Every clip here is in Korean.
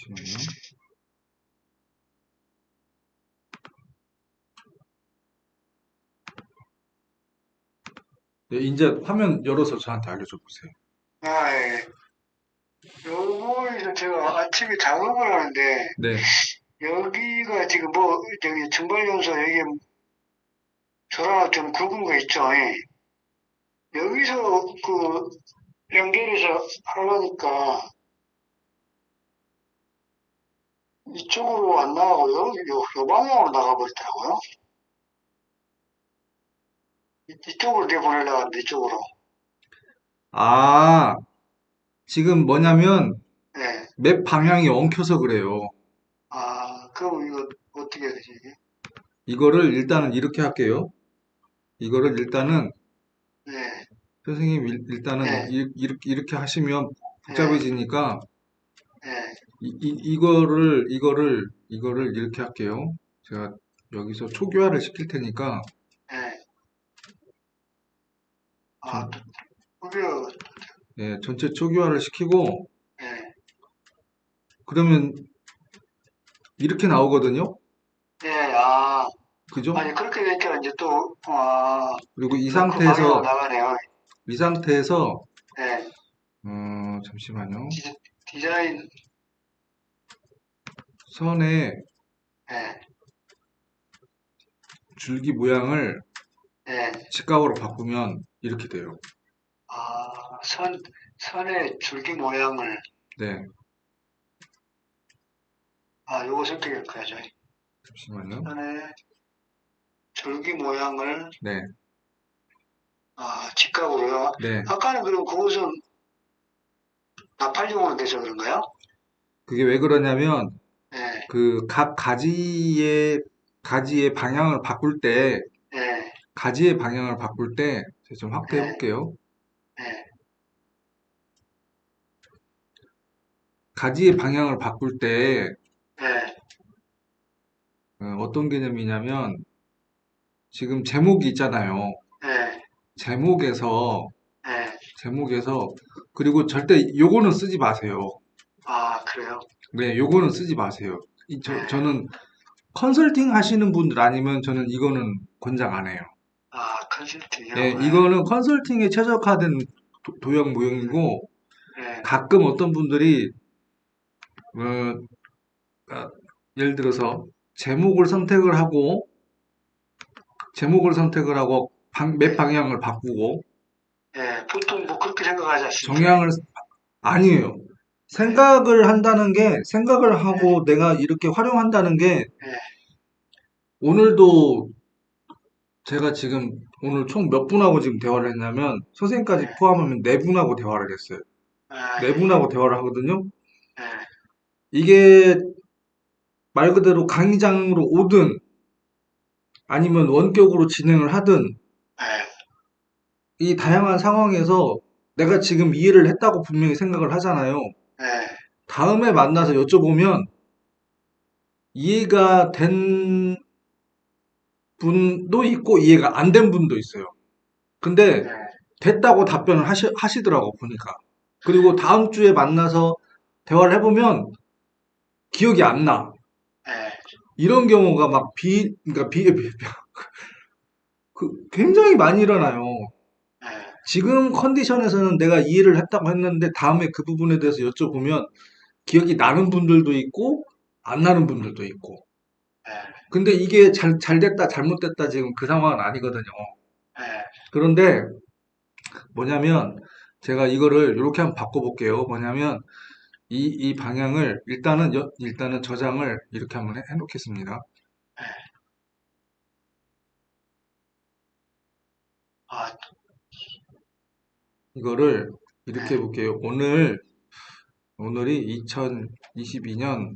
잠시만요. 네, 이제 화면 열어서 저한테 알려줘 보세요. 아, 예. 요거에서 제가 아침에 작업을 하는데, 네, 여기가 지금 뭐, 저기, 증발연소 여기 전화 좀 굵은 거 있죠? 예. 여기서 그 연결해서 하려니까 이쪽으로 안 나가고요. 요 방향으로 나가버리더라고요. 이쪽으로 내보내려고 하는데, 이쪽으로. 아, 지금 뭐냐면 예. 맵 방향이 엉켜서 그래요. 아, 그럼 이거 어떻게 해야 되지, 이게? 이거를 일단은 이렇게 할게요. 이거를 일단은 예, 선생님 일단은 예, 이렇게 하시면 예, 복잡해지니까 예, 이거를 이렇게 할게요. 제가 여기서 초기화를 시킬 테니까 예. 아, 전, 그게, 예, 전체 초기화를 시키고 예, 그러면 이렇게 나오거든요. 예, 아. 그죠? 아니, 그렇게 되니까 이제 또, 아, 그리고 또 그 방향으로 나가네요. 이 상태에서 예, 잠시만요. 디, 디자인, 선의 예, 줄기 모양을 예. 직각으로 바꾸면 이렇게 돼요. 아, 선의 줄기 모양을, 네, 아, 요거 선택할까요, 저희? 잠시만요. 선의 줄기 모양을, 네, 아, 직각으로요. 네. 아까는 그럼 그것은 나팔용으로 돼서 그런가요? 그게 왜 그러냐면 예, 그 각 가지의 방향을 바꿀 때 예, 가지의 방향을 바꿀 때 제가 좀 확대해 예, 볼게요. 예, 가지의 방향을 바꿀 때 예, 어떤 개념이냐면 지금 제목이 있잖아요. 예, 제목에서 예. 제목에서 그리고 절대 요거는 쓰지 마세요. 아, 그래요? 네, 요거는 쓰지 마세요. 예. 저는 컨설팅 하시는 분들 아니면 저는 이거는 권장 안 해요. 아, 컨설팅이요? 예, 이거는 컨설팅에 최적화된 도형 모형이고 예, 예, 가끔 어떤 분들이 어, 아, 예를 들어서 제목을 선택을 하고 맵 예. 방향을 바꾸고 예, 보통 뭐 그렇게 생각하지 않습니까? 정향을 아니에요. 예, 생각을 예, 하고 내가 이렇게 활용한다는 게 예, 오늘도 제가 지금 오늘 총 몇 분하고 지금 대화를 했냐면 선생님까지 예. 포함하면 네 분하고 대화를 했어요. 아, 네 예, 분하고 대화를 하거든요. 예, 이게 말 그대로 강의장으로 오든 아니면 원격으로 진행을 하든 예, 이 다양한 상황에서 내가 지금 이해를 했다고 분명히 생각을 하잖아요. 예, 다음에 만나서 여쭤보면 이해가 된 분도 있고 이해가 안 된 분도 있어요. 근데 예, 됐다고 답변을 하시더라고 보니까. 그리고 다음 주에 만나서 대화를 해보면 기억이 안 나. 예, 이런 경우가 그러니까 굉장히 많이 일어나요. 예, 지금 컨디션에서는 내가 이해를 했다고 했는데 다음에 그 부분에 대해서 여쭤보면 기억이 나는 분들도 있고 안 나는 분들도 있고. 예, 근데 이게 잘 됐다 잘못됐다 지금 그 상황은 아니거든요. 예, 그런데 뭐냐면 제가 이거를 이렇게 한번 바꿔볼게요. 뭐냐면 이 방향을 일단은 저장을 이렇게 한번 해놓겠습니다. 예. 아, 이거를 이렇게 예. 해볼게요. 오늘이 2022년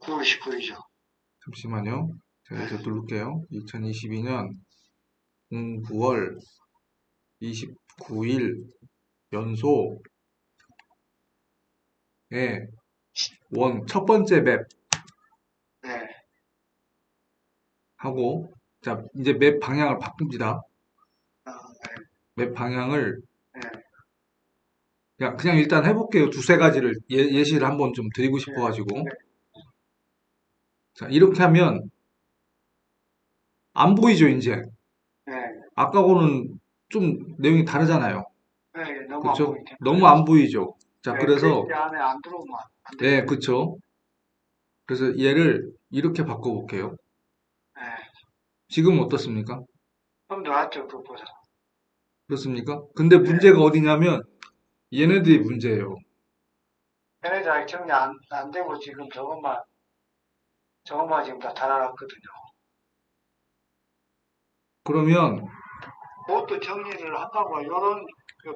9월 19일이죠. 잠시만요. 제가 예, 여기서 누를게요. 2022년 9월 29일 연소의 첫 번째 맵 예, 하고 자 이제 맵 방향을 바꿉니다. 아, 맵 방향을 예, 그냥 일단 해볼게요. 두세 가지를 예시를 한번 좀 드리고 네, 싶어가지고. 네, 자, 이렇게 하면 안 보이죠, 이제. 네, 아까하고는 좀 내용이 다르잖아요. 네, 너무 안 그쵸? 보이죠. 너무 안 그렇죠. 보이죠. 자, 네, 그래서, 페이지 안에 안 들어오면 안 네, 되죠. 그쵸. 그래서 얘를 이렇게 바꿔볼게요. 네, 지금 어떻습니까? 좀 나았죠, 그것보다. 그렇습니까? 근데 네, 문제가 어디냐면 얘네들이 문제예요. 걔네들 아직 정리 안 되고 지금 저것만 지금 다 달아놨거든요. 그러면 그것도 정리를 한다고, 요런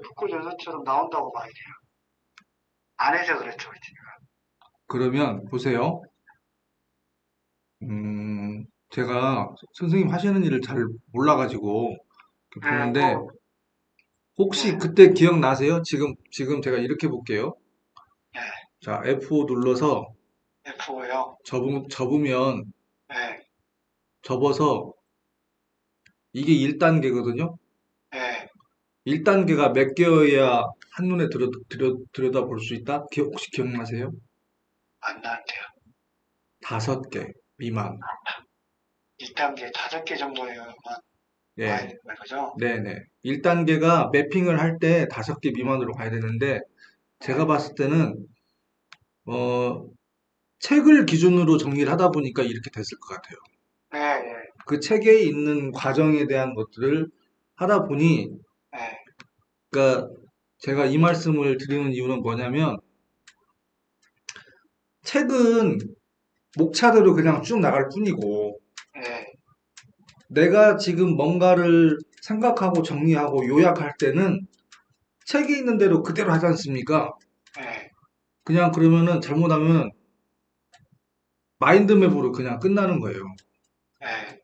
북구전선처럼 나온다고 봐야 돼요. 안 해서 그렇죠, 지금. 그러면 보세요. 제가 선생님 하시는 일을 잘 몰라가지고 이렇게 네, 보는데 혹시 네, 그때 기억나세요? 지금 제가 이렇게 볼게요. 네, 자, F5 눌러서 F5요. 접으면 네, 접어서 이게 1단계거든요. 네, 1단계가 몇 개여야 한눈에 들여다 볼 수 있다? 혹시 기억나세요? 안 나한테요. 5개 미만. 2단계 5개 정도에만 와야 예, 되는 거죠? 네네. 1단계가 매핑을 할 때 5개 미만으로 가야 되는데 제가 네, 봤을 때는 어, 책을 기준으로 정리를 하다 보니까 이렇게 됐을 것 같아요. 네, 네, 그 책에 있는 과정에 대한 것들을 하다 보니, 네, 그러니까 제가 이 말씀을 드리는 이유는 뭐냐면, 책은 목차대로 그냥 쭉 나갈 뿐이고, 네, 내가 지금 뭔가를 생각하고 정리하고 요약할 때는 책에 있는 대로 그대로 하지 않습니까? 네, 그냥 그러면은 잘못하면 마인드맵으로 그냥 끝나는 거예요. 네,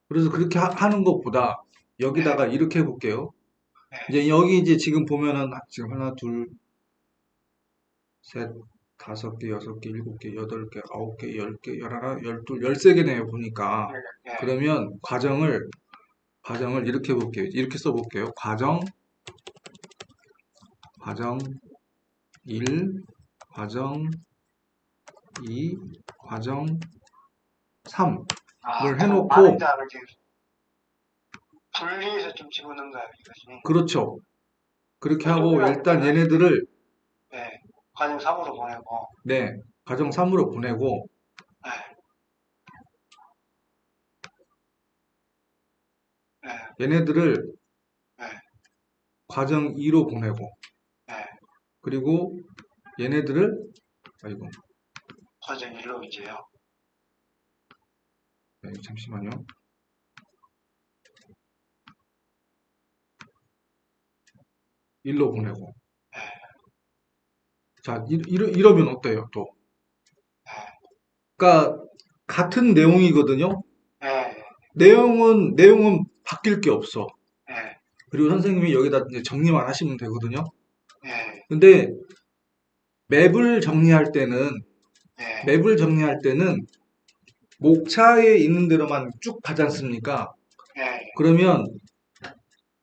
그래서 그렇게 는 것보다 네, 여기다가 이렇게 해볼게요. 네. 이제 여기 이제 지금 보면은 지금 하나, 둘, 셋, 5개, 6개, 7개, 8개, 9개, 10개, 11, 12, 13개네요, 보니까. 네, 네. 그러면 과정을 이렇게 볼게요. 이렇게 써볼게요. 과정 1, 과정 2, 과정 3을 그럼 많은 해놓고, 자를 지금 분리해서 좀 집어넣은 거야, 이것이. 그렇죠. 그렇게 하고 쪼개가지고 일단 내가, 얘네들을, 네, 과정 3으로 보내고, 네, 과정 3으로 보내고, 네, 네, 얘네들을 네, 과정 2로 보내고, 네. 그리고 얘네들을, 아이고, 과정 1로 이제요. 네, 잠시만요. 1로 보내고. 네, 자, 이러면 어때요, 또? 네, 그러니까, 같은 내용이거든요? 네, 내용은 바뀔 게 없어. 네, 그리고 선생님이 여기다 이제 정리만 하시면 되거든요? 네, 근데 맵을 정리할 때는, 네, 맵을 정리할 때는 목차에 있는 대로만 쭉 가지 않습니까? 네, 그러면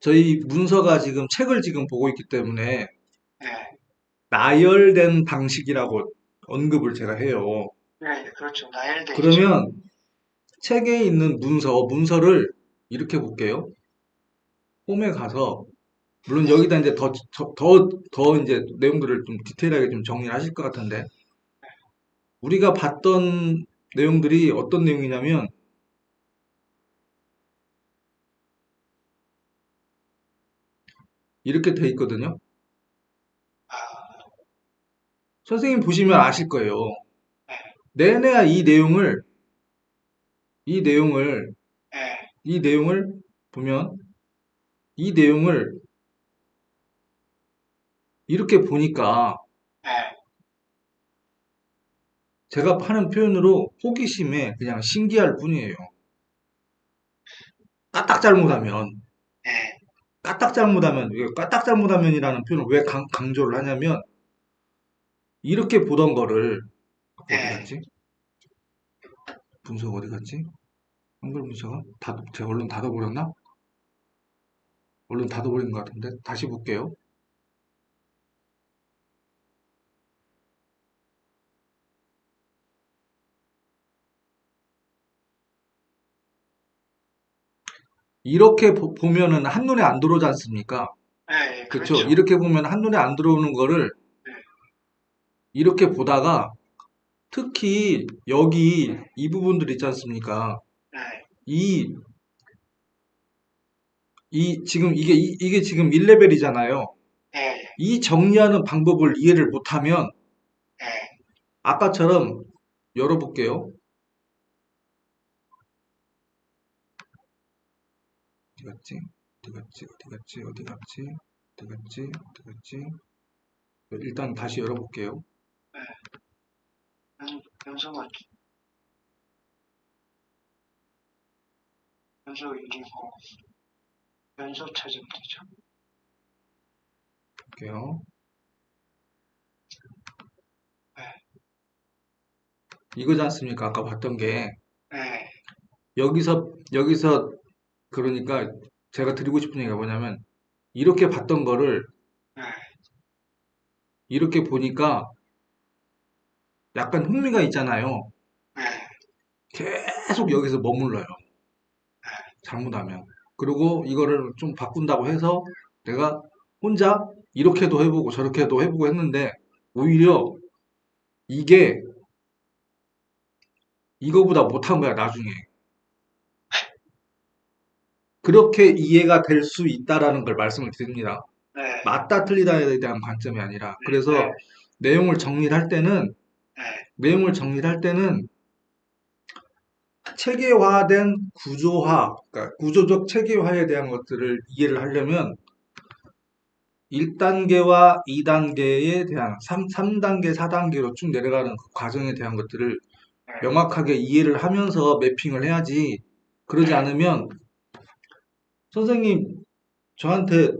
저희 문서가 지금 책을 지금 보고 있기 때문에 네, 나열된 방식이라고 언급을 제가 해요. 네, 그렇죠. 나열돼 있죠. 그러면 책에 있는 문서를 이렇게 볼게요. 홈에 가서, 물론 여기다 이제 더 이제 내용들을 좀 디테일하게 좀 정리를 하실 것 같은데, 우리가 봤던 내용들이 어떤 내용이냐면, 이렇게 돼 있거든요. 아, 선생님 보시면 아실 거예요. 네, 내내 이 내용을, 네, 이 내용을 보면, 이 내용을 이렇게 보니까, 네, 제가 하는 표현으로 호기심에 그냥 신기할 뿐이에요. 까딱 잘못하면, 네, 까딱 잘못하면이라는 표현을 왜 강조를 하냐면, 이렇게 보던 거를, 어디 네. 갔지? 분석 어디 갔지? 한글 문서가? 제가 얼른 닫아버렸나? 얼른 닫아버린 것 같은데? 다시 볼게요. 이렇게 보면은 한눈에 안 들어오지 않습니까? 예, 예, 그쵸? 그렇죠. 이렇게 보면 한눈에 안 들어오는 거를 예, 이렇게 보다가 특히 여기 이 부분들 있지 않습니까? 예, 이, 지금 이게 지금 1레벨이잖아요. 예, 이 정리하는 방법을 이해를 못하면 예, 아까처럼 열어볼게요. 어디 갔지? 어디 갔지? 어디 갔지? 어디 갔지? 어디 갔지? 어디 갔지? 일단 다시 열어볼게요. 예. 연서가, 연서 1이고, 연서 찾으면 되죠. 볼게요. 예, 이거지 않습니까? 아까 봤던 게 예, 여기서 그러니까 제가 드리고 싶은 얘기가 뭐냐면 이렇게 봤던 거를 예, 이렇게 보니까 약간 흥미가 있잖아요. 예, 계속 여기서 머물러요. 잘못하면. 그리고 이거를 좀 바꾼다고 해서 내가 혼자 이렇게도 해보고 저렇게도 해보고 했는데 오히려 이게 이거보다 못한 거야, 나중에. 그렇게 이해가 될 수 있다라는 걸 말씀을 드립니다. 예, 맞다 틀리다에 대한 관점이 아니라. 예, 그래서 내용을 정리를 할 때는 예, 내용을 정리를 할 때는 체계화된 구조화, 그러니까 구조적 체계화에 대한 것들을 이해를 하려면 1단계와 2단계에 대한 3단계, 4단계로 쭉 내려가는 그 과정에 대한 것들을 예, 명확하게 이해를 하면서 매핑을 해야지. 그러지 예. 않으면 선생님 저한테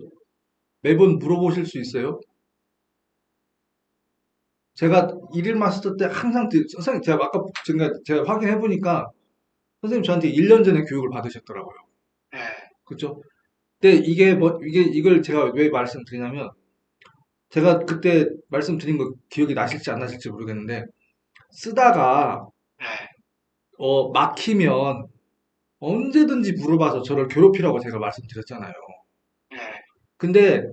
매번 물어보실 수 있어요? 제가 일일 마스터 때 항상 선생님 제가 아까 제가 확인해 보니까 선생님 저한테 1년 전에 교육을 받으셨더라고요. 예. 그렇죠? 근데 이게 뭐 이걸 제가 왜 말씀드리냐면 제가 그때 말씀드린 거 기억이 나실지 안 나실지 모르겠는데 쓰다가 네, 막히면 언제든지 물어봐서 저를 괴롭히라고 제가 말씀드렸잖아요. 네, 근데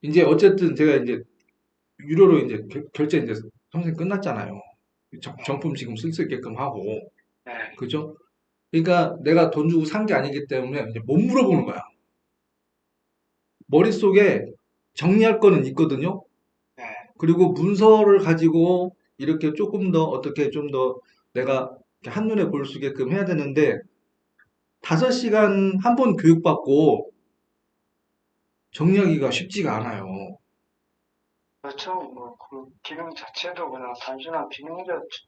이제 어쨌든 제가 이제 유료로 이제 결제 이제 평생 끝났잖아요. 정품 지금 쓸 수 있게끔 하고 네, 그죠? 그러니까 내가 돈 주고 산 게 아니기 때문에 이제 못 물어보는 거야. 머릿속에 정리할 거는 있거든요. 네, 그리고 문서를 가지고 이렇게 조금 더 어떻게 좀 더 내가 이렇게 한눈에 볼 수 있게끔 해야 되는데 5시간 한 번 교육받고 정리하기가 쉽지가 않아요. 그렇죠. 뭐, 그 기능 자체도 그냥 단순한 기능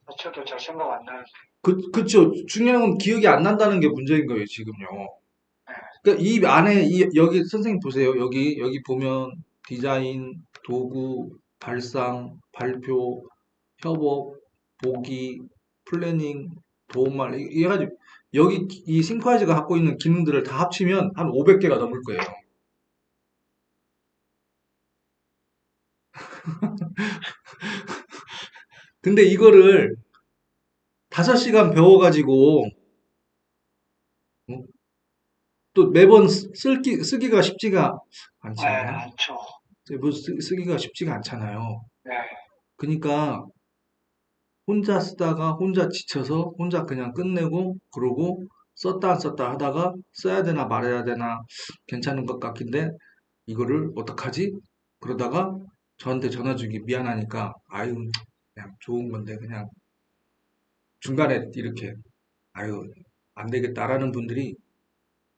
자체도 잘 생각 안 나요. 그쵸. 중요한 건 기억이 안 난다는 게 문제인 거예요, 지금요. 네, 그러니까 이 안에, 여기, 선생님 보세요. 여기 보면 디자인, 도구, 발상, 발표, 협업, 보기, 플래닝, 도움말, 이게 가지고, 여기 이 싱크와이즈가 갖고 있는 기능들을 다 합치면 한 500개가 넘을 거예요. 근데 이거를 5시간 배워가지고, 어? 또 매번 쓰기가 쉽지가 않지 네, 않아요? 많죠. 매번 쓰기가 쉽지가 않잖아요. 네, 그러니까 혼자 쓰다가 혼자 지쳐서 혼자 그냥 끝내고 그러고 썼다 안 썼다 하다가 써야 되나 말아야 되나 괜찮은 것 같긴데 이거를 어떡하지? 그러다가 저한테 전화 주기 미안하니까 아유 그냥 좋은 건데 그냥 중간에 이렇게 아유 안 되겠다라는 분들이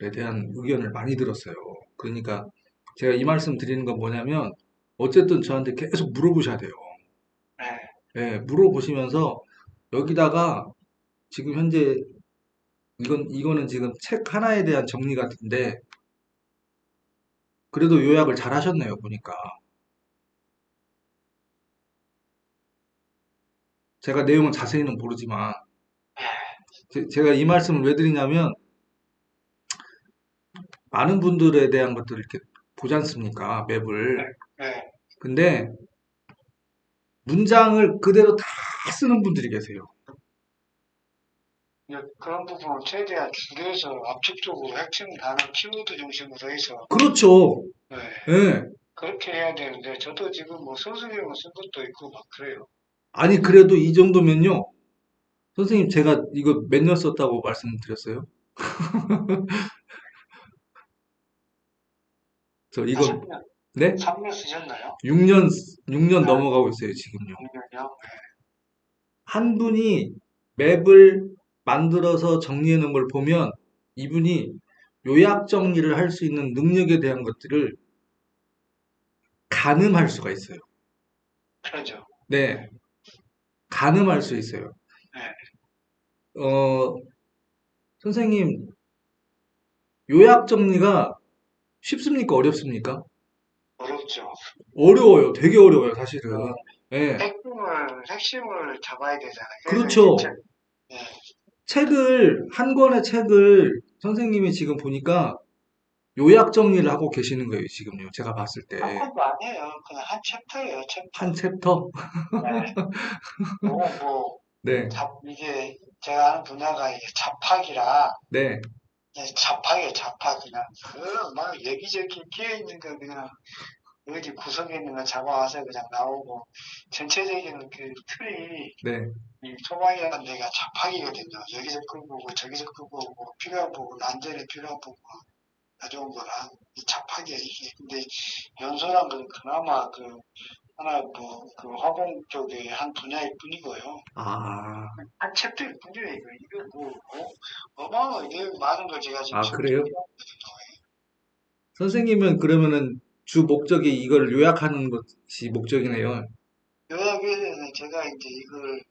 에 대한 의견을 많이 들었어요. 그러니까 제가 이 말씀 드리는 건 뭐냐면 어쨌든 저한테 계속 물어보셔야 돼요. 네, 예, 물어보시면서 여기다가 지금 현재 이거는 지금 책 하나에 대한 정리 같은데 그래도 요약을 잘 하셨네요, 보니까. 제가 내용은 자세히는 모르지만 제가 이 말씀을 왜 드리냐면 많은 분들에 대한 것들을 이렇게 보지 않습니까? 네, 맵을. 네, 근데 문장을 그대로 다 쓰는 분들이 계세요. 이제 그런 부분을 최대한 줄여서 압축적으로 핵심 단어 키워드 중심으로 해서 그렇죠. 네, 예. 그렇게 해야 되는데 저도 지금 뭐 선생님은 쓴 것도 있고 막 그래요. 아니, 그래도 이 정도면요. 선생님, 제가 이거 몇 년 썼다고 말씀드렸어요? 저 아, 이거, 3년, 네? 3년 쓰셨나요? 6년 아, 넘어가고 있어요, 지금요. 6년이요? 한 분이 맵을 만들어서 정리해 놓은 걸 보면 이분이 요약 정리를 할 수 있는 능력에 대한 것들을 가늠할 수가 있어요. 그러죠. 네, 가늠할 수 있어요. 네, 어, 선생님, 요약 정리가 쉽습니까? 어렵습니까? 어렵죠. 어려워요. 되게 어려워요, 사실은. 어, 예, 핵심을 잡아야 되잖아요. 그래서 이제 그렇죠. 예, 한 권의 책을 선생님이 지금 보니까 요약 정리를 하고 계시는 거예요, 지금요. 제가 봤을 한 때. 권도 아니에요. 그냥 한 챕터예요, 챕터. 한 챕터? 네, 요거 뭐, 네, 이게 제가 아는 분야가 이게 잡학이라, 네. 네, 잡학이에요, 잡학. 그냥, 막 여기저기 끼어있는 거 그냥, 어디 구석에 있는 거 잡아와서 그냥 나오고, 전체적인 그 틀이, 네. 이 소방이라는 데가 잡학이거든요. 여기서 끌고 오고, 저기서 끌고 오고, 필요한 부분, 안전에 필요한 부분 가져온 거랑, 이 잡학이에요, 이게. 근데 연소란 건 그나마 하나 그 화공 쪽의 한 분야일 뿐이고요. 아, 한 챕터일 뿐이에요. 이거 뭐 어마어마하게 많은 걸 제가 지금 아, 그래요? 정리하거든요. 선생님은 그러면은 주 목적이 이걸 요약하는 것이 목적이네요. 요약에는 제가 이제 이걸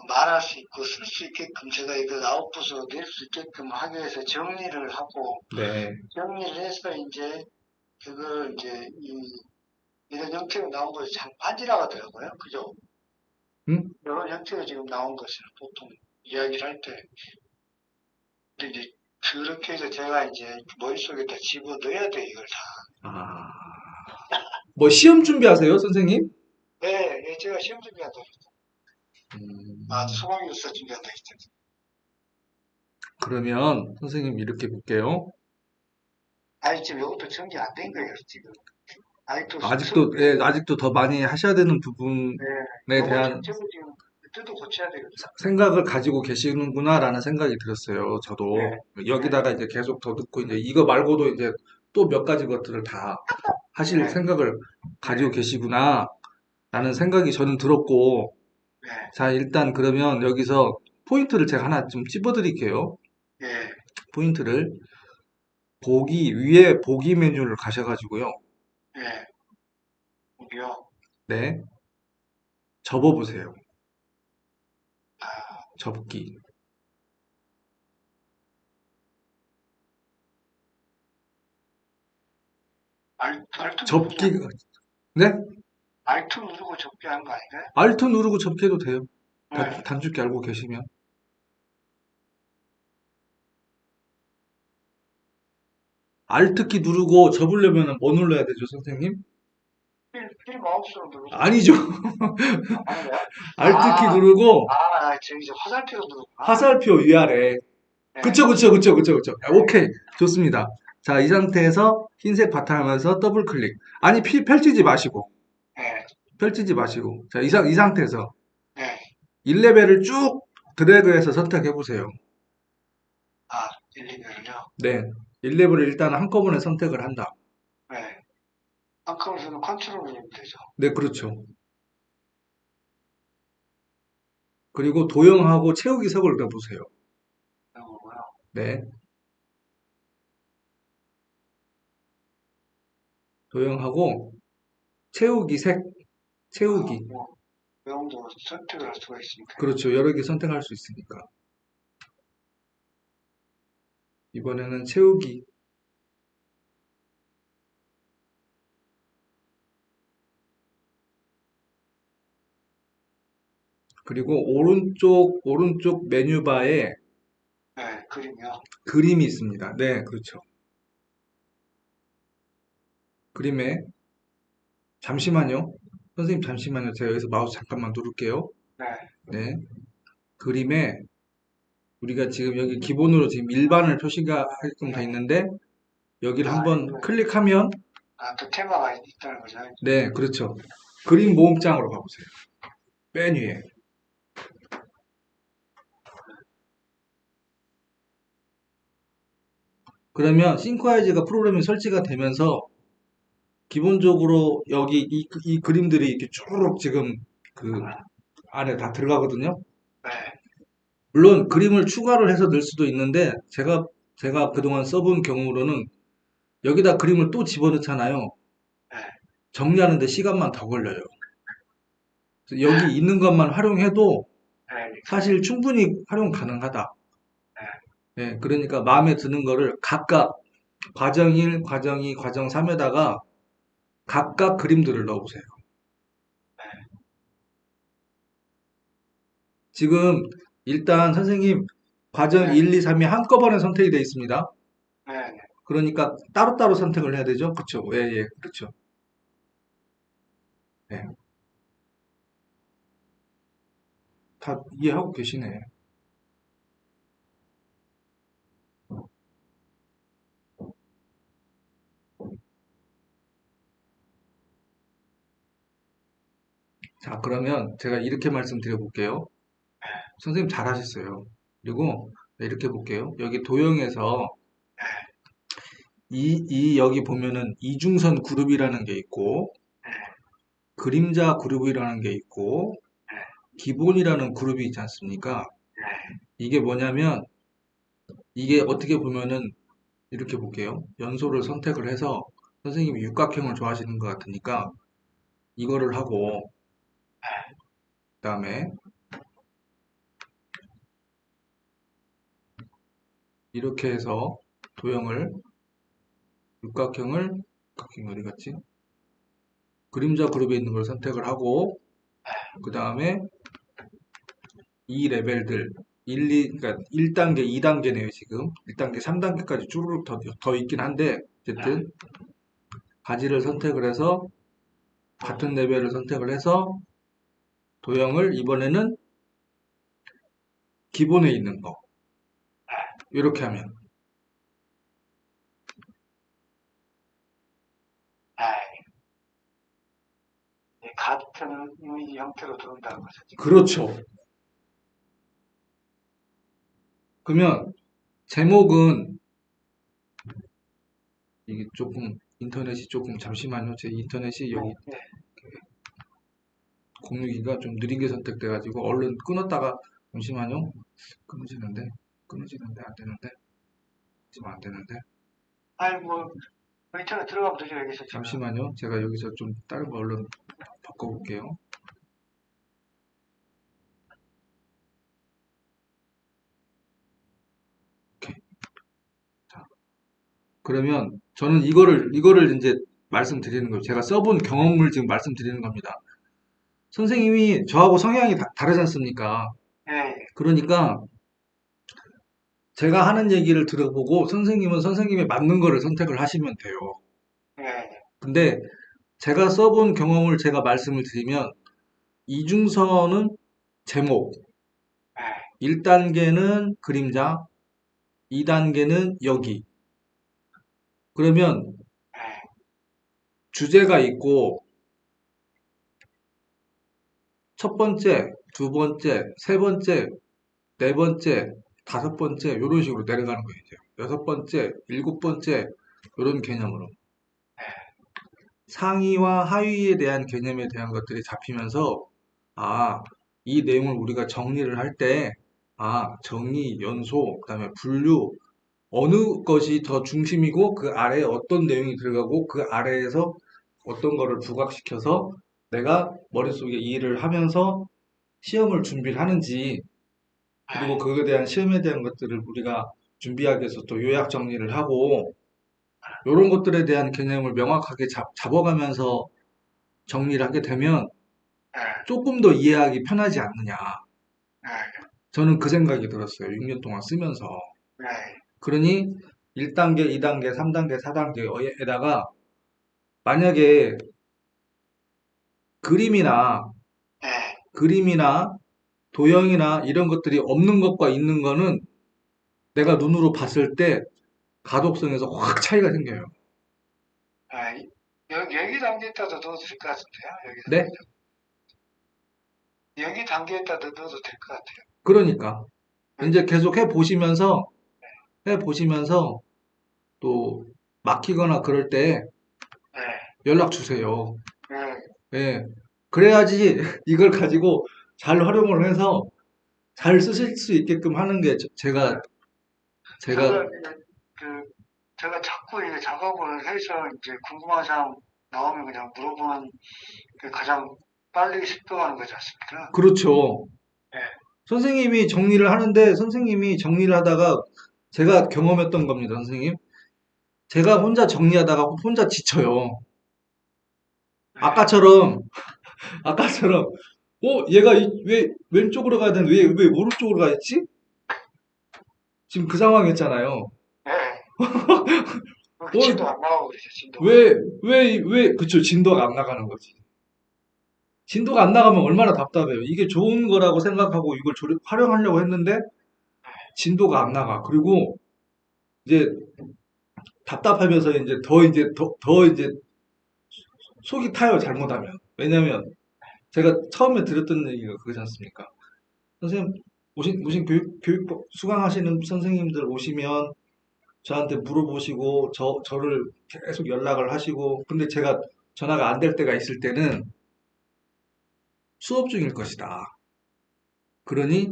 말할 수 있고 쓸 수 있게끔 제가 이걸 아웃풋으로 낼 수 있게끔 하기 위해서 정리를 하고 네. 정리를 해서 이제 그걸 이제 이런 형태로 나온 것이 참 반지라고 하더라고요. 그죠? 음? 이런 형태로 지금 나온 것을 보통 이야기를 할 때 근데 이제 그렇게 해서 제가 이제 머릿속에다 집어 넣어야 돼, 이걸 다. 아, 뭐 시험 준비하세요, 선생님? 네, 예, 제가 시험 준비한다. 음, 소방교사 준비한다 했잖아요. 그러면 선생님 이렇게 볼게요. 아니, 지금 이것도 정리 안 된 거예요, 지금. 아직도 아직도, 쑥스럽게. 예, 아직도 더 많이 하셔야 되는 부분에 네, 요거 대한 전체도 지금 뜯어 고쳐야 되거든요. 생각을 가지고 계시는구나라는 생각이 들었어요. 네, 저도 네, 여기다가 이제 계속 더 듣고 이제 이거 말고도 이제 또 몇 가지 것들을 다 하실 네, 생각을 네, 가지고 계시구나라는 생각이 저는 들었고, 네, 자, 일단 그러면 여기서 포인트를 제가 하나 좀 찝어드릴게요. 네, 포인트를 위에 보기 메뉴를 가셔가지고요. 네. 여기요. 네, 접어보세요. 아, 접기. 알트 누르지 접기, 않, 네? 알트 누르고 접기 하는 거 아닌가요? 알트 누르고 접기해도 돼요. 네. 단축키 알고 계시면. Alt키 누르고 접으려면 뭐 눌러야 되죠, 선생님? 필 마우스로 누르죠. 아니죠. 아닌가요? Alt키 아, 누르고 저기 이제 화살표로 누르구나. 화살표 위아래. 네, 그쵸. 아, 네, 오케이. 좋습니다. 자, 이 상태에서 흰색 바탕하면서 더블 클릭. 아니, 펼치지 마시고. 네, 펼치지 마시고. 자, 이 상태에서 네. 1레벨을 쭉 드래그해서 선택해 보세요. 아, 1, 2별을요? 네. 1레벨을 일단 한꺼번에 선택을 한다. 네. 한컴에서는 컨트롤 누르면 되죠. 네, 그렇죠. 그리고 도형하고 채우기 색을 넣어보세요. 이런 거고요. 네. 도형하고 채우기 색, 채우기. 뭐, 그 정도 선택을 할 수가 있으니까요. 그렇죠. 여러 개 선택할 수 있으니까. 이번에는 채우기. 그리고 오른쪽 메뉴바에 네, 그림이요. 그림이 있습니다. 네, 그렇죠. 그림에, 잠시만요. 선생님, 잠시만요. 제가 여기서 마우스 잠깐만 누를게요. 네, 네. 그림에 우리가 지금 여기 기본으로 지금 일반을 표시가 하게끔 돼 네. 있는데 여기를 아, 한번 이거, 클릭하면 그 테마가 있다는 거죠. 네, 그렇죠. 그림 모음장으로 가보세요. 맨 위에. 그러면 싱크와이즈가 프로그램이 설치가 되면서 기본적으로 여기 이 그림들이 이렇게 쭉 지금 그 안에 다 들어가거든요. 네, 물론 그림을 추가를 해서 넣을 수도 있는데 제가 그동안 써본 경우로는 여기다 그림을 또 집어넣잖아요. 네, 정리하는데 시간만 더 걸려요. 그래서 여기 있는 것만 활용해도 네, 사실 충분히 활용 가능하다. 네, 예, 그러니까 마음에 드는 거를 각각 과정 1, 과정 2, 과정 3에다가 각각 그림들을 넣어보세요. 지금 일단 선생님 과정 네, 1, 2, 3이 한꺼번에 선택이 되어 있습니다. 네, 네. 그러니까 따로따로 선택을 해야 되죠. 그렇죠. 예, 예, 그렇죠. 예, 다 이해하고 계시네. 자, 그러면 제가 이렇게 말씀드려 볼게요. 선생님 잘하셨어요. 그리고 이렇게 볼게요. 여기 도형에서 이 여기 보면은 이중선 그룹이라는 게 있고 그림자 그룹이라는 게 있고 기본이라는 그룹이 있지 않습니까? 이게 뭐냐면 이게 어떻게 보면은 이렇게 볼게요. 연소를 선택을 해서 선생님이 육각형을 좋아하시는 것 같으니까 이거를 하고 그다음에 이렇게 해서 도형을 육각형이 어디 갔지? 그림자 그룹에 있는 걸 선택을 하고 그 다음에 이 레벨들 1, 2, 그러니까 1단계, 2단계네요, 지금. 1단계, 3단계까지 쭈루룩 더 있긴 한데 어쨌든 가지를 선택을 해서 같은 레벨을 선택을 해서 도형을 이번에는 기본에 있는 거 이렇게 하면 아, 같은 이미지 형태로 들어온다는 거죠. 지금. 그렇죠. 그러면 제목은 이게 조금 인터넷이 조금 잠시만요. 제 인터넷이 여기 네, 공유기가 좀 느리게 선택돼가지고 얼른 끊었다가 잠시만요. 끊어지는데 끊어지는데 안 되는데 지금 안 되는데 아니, 뭐, 인터넷 들어가면 되죠, 여기서 지금. 잠시만요. 제가 여기서 좀 다른 거 얼른 바꿔볼게요. 오케이. 자, 그러면 저는 이거를 이제 말씀드리는 거예요. 제가 써본 경험을 지금 말씀드리는 겁니다. 선생님이 저하고 성향이 다르지 않습니까? 예, 그러니까 제가 하는 얘기를 들어보고 선생님은 선생님의 맞는 거를 선택을 하시면 돼요. 예, 예, 근데 제가 써본 경험을 제가 말씀을 드리면 이중선은 제목, 예, 1단계는 그림자, 2단계는 여기. 그러면 예, 주제가 있고 첫 번째, 두 번째, 세 번째, 네 번째, 다섯 번째 이런 식으로 내려가는 거예요. 이제. 여섯 번째, 일곱 번째 이런 개념으로 상위와 하위에 대한 개념에 대한 것들이 잡히면서 아, 이 내용을 우리가 정리를 할 때 정의, 연소, 그다음에 분류 어느 것이 더 중심이고 그 아래에 어떤 내용이 들어가고 그 아래에서 어떤 거를 부각시켜서 내가 머릿속에 이해를 하면서 시험을 준비를 하는지 그리고 그거에 대한 시험에 대한 것들을 우리가 준비하기 위해서 또 요약 정리를 하고 이런 것들에 대한 개념을 명확하게 잡아가면서 정리를 하게 되면 예, 조금 더 이해하기 편하지 않느냐. 예, 저는 그 생각이 들었어요. 6년 동안 쓰면서. 예, 그러니 1단계, 2단계, 3단계, 4단계에다가 만약에 그림이나 예, 그림이나 도형이나 이런 것들이 없는 것과 있는 거는 내가 눈으로 봤을 때 가독성에서 확 차이가 생겨요. 아, 여기 단계에다도 넣어도 될 것 같은데요. 네? 여기 단계에다도 넣어도 될 것 같아요. 그러니까. 네, 이제 계속 해 보시면서 또 막히거나 그럴 때 네, 연락 주세요. 네. 예. 그래야지 이걸 가지고 잘 활용을 해서 잘 쓰실 수 있게끔 하는 게 제가, 제가 그 제가 자꾸 이게 작업을 해서 이제 궁금한 사항 나오면 그냥 물어보는 게 가장 빨리 습득하는 거지 않습니까? 그렇죠. 네, 선생님이 정리를 하는데 선생님이 정리를 하다가 제가 경험했던 겁니다, 선생님. 제가 혼자 정리하다가 혼자 지쳐요. 네, 아까처럼, 아까처럼, 얘가 왜 왼쪽으로 가야 되는데 왜 오른쪽으로 가 있지? 지금 그 상황이었잖아요. 네. 그렇게 어, 진도 안 나오고 그러죠, 진도가. 그쵸. 진도가 안 나가는 거지. 진도가 안 나가면 얼마나 답답해요. 이게 좋은 거라고 생각하고 이걸 활용하려고 했는데 진도가 안 나가. 그리고 이제 답답하면서 이제 더 속이 타요, 잘못하면. 왜냐면 제가 처음에 드렸던 얘기가 그거지 않습니까? 선생님, 오신 교육법 수강하시는 선생님들 오시면 저한테 물어보시고 저를 계속 연락을 하시고 근데 제가 전화가 안 될 때가 있을 때는 수업 중일 것이다. 그러니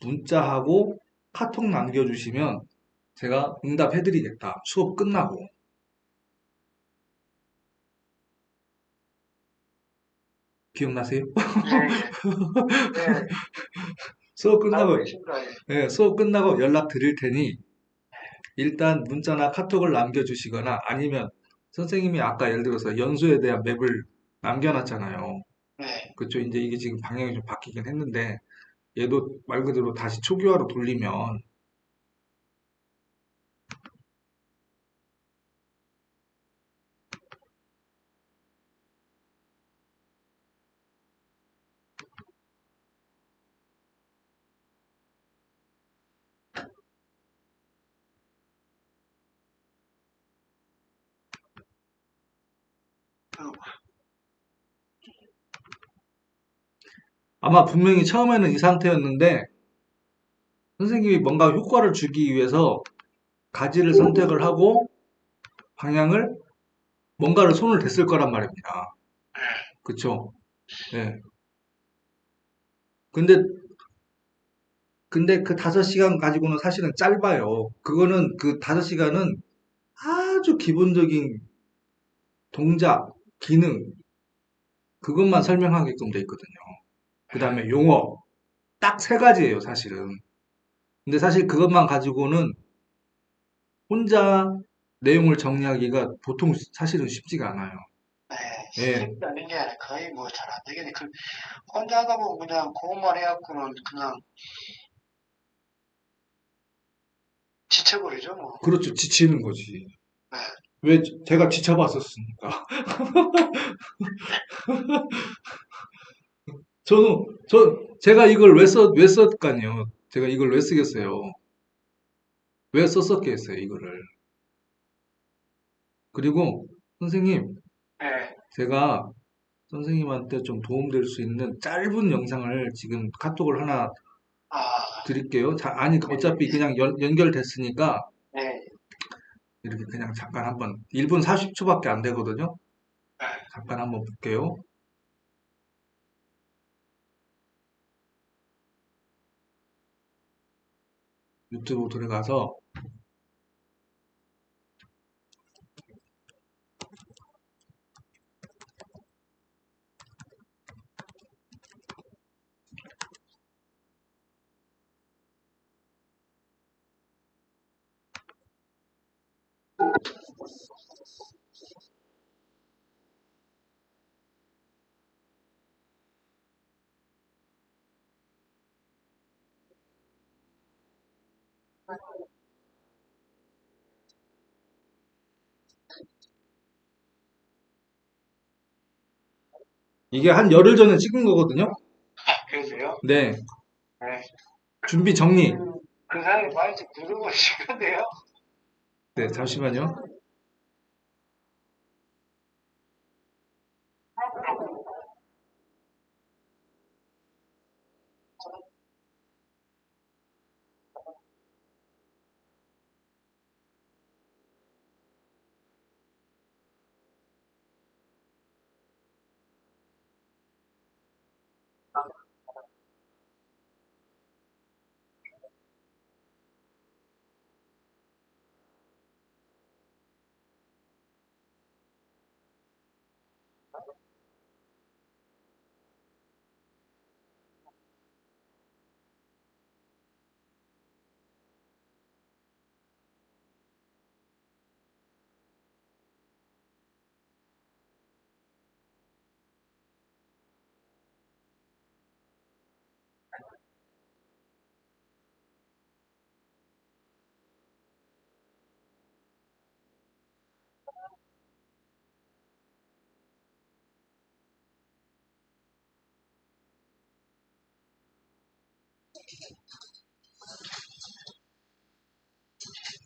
문자하고 카톡 남겨주시면 제가 응답해드리겠다. 수업 끝나고. 기억나세요? 예, 예, 예. 수업 알고 끝나고, 있습니다. 예. 예, 수업 끝나고 연락 드릴 테니 일단 문자나 카톡을 남겨주시거나 아니면 선생님이 아까 예를 들어서 연수에 대한 맵을 남겨놨잖아요. 네. 그쵸. 이제 이게 지금 방향이 좀 바뀌긴 했는데 얘도 말 그대로 다시 초기화로 돌리면 그, 아마 분명히 처음에는 이 상태였는데 선생님이 뭔가 효과를 주기 위해서 가지를 선택을 하고 방향을 뭔가를 손을 댔을 거란 말입니다. 그쵸? 예. 근데 그 5시간 가지고는 사실은 짧아요. 그거는 그 5시간은 아주 기본적인 동작, 기능, 그것만 설명하게끔 돼 있거든요. 그 다음에 용어, 딱 3가지예요, 사실은. 근데 사실 그것만 가지고는 혼자 내용을 정리하기가 보통 사실은 쉽지가 않아요. 네, 예, 쉽지 않은 게 아니라 거의 뭐 잘 안 되겠네. 혼자 하다 보면 그냥 그것만 해갖고는 그냥 지쳐버리죠, 뭐. 그렇죠. 지치는 거지. 네, 왜 제가 지쳐봤었으니까. 제가 이걸 왜 썼까요? 제가 이걸 왜 쓰겠어요? 왜 썼었겠어요, 이거를. 그리고 선생님, 네. 제가 선생님한테 좀 도움될 수 있는 짧은 영상을 지금 카톡을 하나 아, 드릴게요. 아니, 네, 어차피 그냥 연결됐으니까 네, 이렇게 그냥 잠깐 한번 1분 40초밖에 안 되거든요. 네. 잠깐 한번 볼게요. 유튜브 들어가서 이게 한 열흘 전에 찍은 거거든요. 그러세요? 네. 네, 준비 정리. 그 사람이 말인지 부르고 싶은데요. 네, 잠시만요.